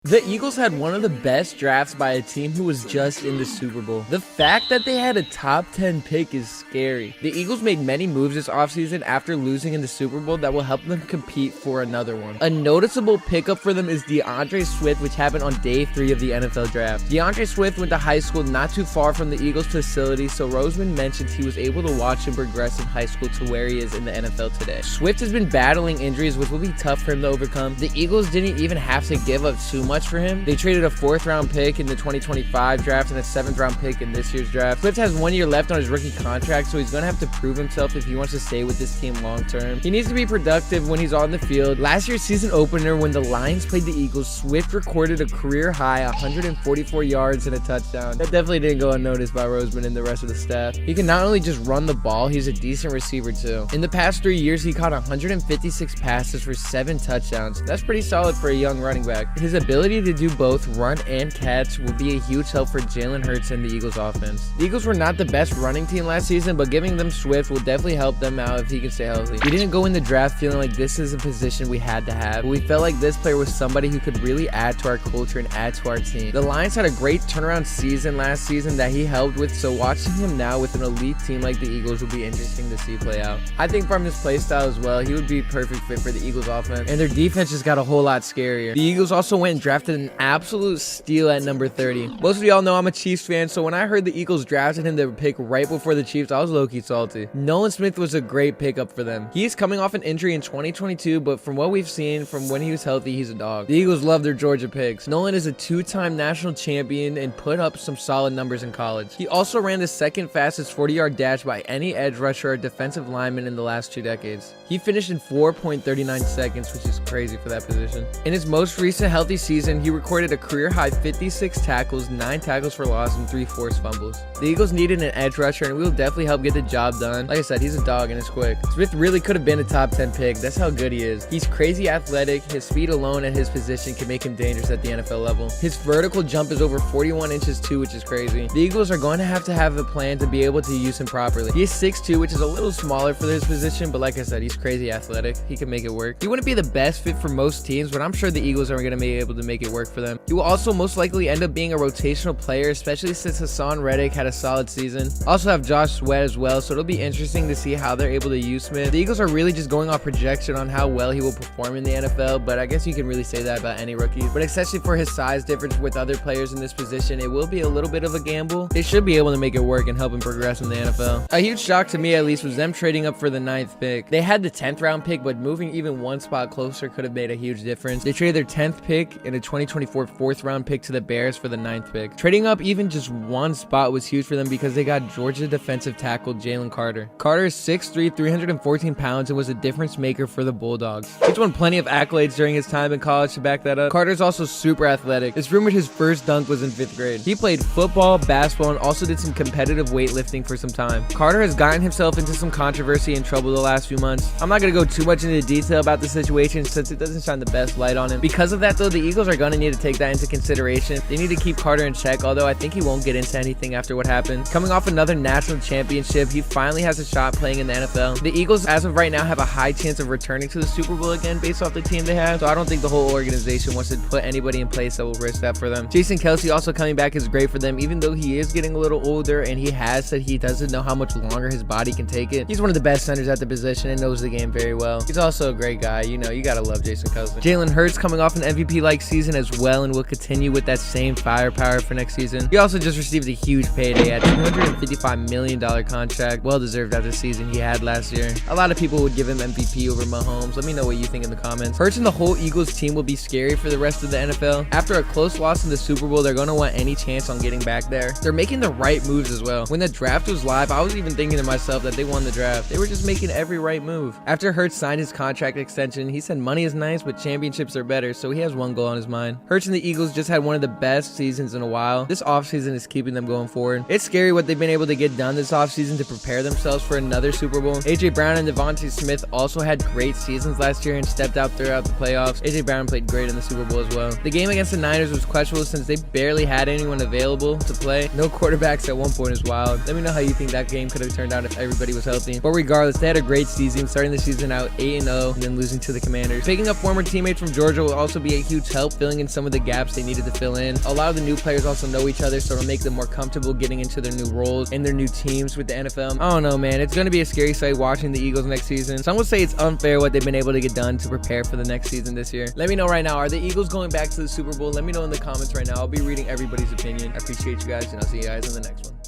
The Eagles had one of the best drafts by a team who was just in the Super Bowl. The fact that they had a top 10 pick is scary. The Eagles made many moves this offseason after losing in the Super Bowl that will help them compete for another one. A noticeable pickup for them is DeAndre Swift, which happened on day 3 of the NFL draft. DeAndre Swift went to high school not too far from the Eagles facility, so Roseman mentions he was able to watch him progress in high school to where he is in the NFL today. Swift has been battling injuries, which will be tough for him to overcome. The Eagles didn't even have to give up too much for him. They traded a 4th round pick in the 2025 draft and a 7th round pick in this year's draft. Swift has 1 year left on his rookie contract, so he's going to have to prove himself if he wants to stay with this team long term. He needs to be productive when he's on the field. Last year's season opener, when the Lions played the Eagles, Swift recorded a career high 144 yards and a touchdown. That definitely didn't go unnoticed by Roseman and the rest of the staff. He can not only just run the ball, he's a decent receiver too. In the past 3 years, he caught 156 passes for 7 touchdowns. That's pretty solid for a young running back. His ability to do both run and catch will be a huge help for Jalen Hurts and the Eagles offense. The Eagles were not the best running team last season, but giving them Swift will definitely help them out if he can stay healthy. We didn't go in the draft feeling like this is a position we had to have, but we felt like this player was somebody who could really add to our culture and add to our team. The Lions had a great turnaround season last season that he helped with, so watching him now with an elite team like the Eagles will be interesting to see play out. I think from his play style as well, he would be a perfect fit for the Eagles offense, and their defense just got a whole lot scarier. The Eagles also went and drafted an absolute steal at number 30. Most of y'all know I'm a Chiefs fan, so when I heard the Eagles drafted him to pick right before the Chiefs, I was low-key salty. Nolan Smith was a great pickup for them. He's coming off an injury in 2022, but from what we've seen from when he was healthy, he's a dog. The Eagles love their Georgia picks. Nolan is a 2-time national champion and put up some solid numbers in college. He also ran the 2nd fastest 40-yard dash by any edge rusher or defensive lineman in the last 2 decades. He finished in 4.39 seconds, which is crazy for that position. In his most recent healthy season, he recorded a career-high 56 tackles, 9 tackles for loss, and 3 forced fumbles. The Eagles needed an edge rusher, and we will definitely help get the job done. Like I said, he's a dog and it's quick. Smith really could have been a top 10 pick. That's how good he is. He's crazy athletic. His speed alone at his position can make him dangerous at the NFL level. His vertical jump is over 41 inches too, which is crazy. The Eagles are going to have a plan to be able to use him properly. He is 6'2", which is a little smaller for his position, but like I said, he's crazy athletic. He can make it work. He wouldn't be the best fit for most teams, but I'm sure the Eagles are going to be able to make it work for them. He will also most likely end up being a rotational player, especially since Hassan Reddick had a solid season. Also have Josh Sweat as well, so it'll be interesting to see how they're able to use Smith. The Eagles are really just going off projection on how well he will perform in the NFL, but I guess you can really say that about any rookie. But especially for his size difference with other players in this position, it will be a little bit of a gamble. They should be able to make it work and help him progress in the NFL. A huge shock to me, at least, was them trading up for the 9th pick. They had the 10th round pick, but moving even one spot closer could have made a huge difference. They traded their 10th pick and a 2024 4th round pick to the Bears for the 9th pick. Trading up even just one spot was huge for them because they got Georgia defensive tackle Jalen Carter. Carter is 6'3", 314 pounds, and was a difference maker for the Bulldogs. He's won plenty of accolades during his time in college to back that up. Carter's also super athletic. It's rumored his first dunk was in 5th grade. He played football, basketball, and also did some competitive weightlifting for some time. Carter has gotten himself into some controversy and trouble the last few months. I'm not going to go too much into detail about the situation since it doesn't shine the best light on him. Because of that though, the Eagles are going to need to take that into consideration. They need to keep Carter in check, although I think he won't get into anything after what happened. Coming off another national championship, he finally has a shot playing in the NFL. The Eagles, as of right now, have a high chance of returning to the Super Bowl again based off the team they have, so I don't think the whole organization wants to put anybody in place that will risk that for them. Jason Kelce also coming back is great for them, even though he is getting a little older and he has said he doesn't know how much longer his body can take it. He's one of the best centers at the position and knows the game very well. He's also a great guy. You know, you gotta love Jason Kelce. Jalen Hurts coming off an MVP-like season as well and will continue with that same firepower for next season. He also just received a huge payday at $255 million contract. Well deserved after the season he had last year. A lot of people would give him MVP over Mahomes. Let me know what you think in the comments. Hurts and the whole Eagles team will be scary for the rest of the NFL. After a close loss in the Super Bowl, they're going to want any chance on getting back there. They're making the right moves as well. When the draft was live, I was even thinking to myself that they won the draft. They were just making every right move. After Hurts signed his contract extension, he said money is nice, but championships are better, so he has one goal on his mind. Hurts and the Eagles just had one of the best seasons in a while. This offseason is keeping them going forward. It's scary what they've been able to get done this offseason to prepare themselves for another Super Bowl. AJ Brown and Devontae Smith also had great seasons last year and stepped out throughout the playoffs. AJ Brown played great in the Super Bowl as well. The game against the Niners was questionable since they barely had anyone available to play. No quarterbacks at one point is wild. Let me know how you think that game could have turned out if everybody was healthy. But regardless, they had a great season, starting the season out 8-0 and then losing to the Commanders. Picking up former teammates from Georgia will also be a huge help help filling in some of the gaps they needed to fill in. A lot of the new players also know each other, so it'll make them more comfortable getting into their new roles and their new teams with the NFL. I don't know, man. It's going to be a scary sight watching the Eagles next season. Some would say it's unfair what they've been able to get done to prepare for the next season this year. Let me know right now. Are the Eagles going back to the Super Bowl? Let me know in the comments right now. I'll be reading everybody's opinion. I appreciate you guys, and I'll see you guys in the next one.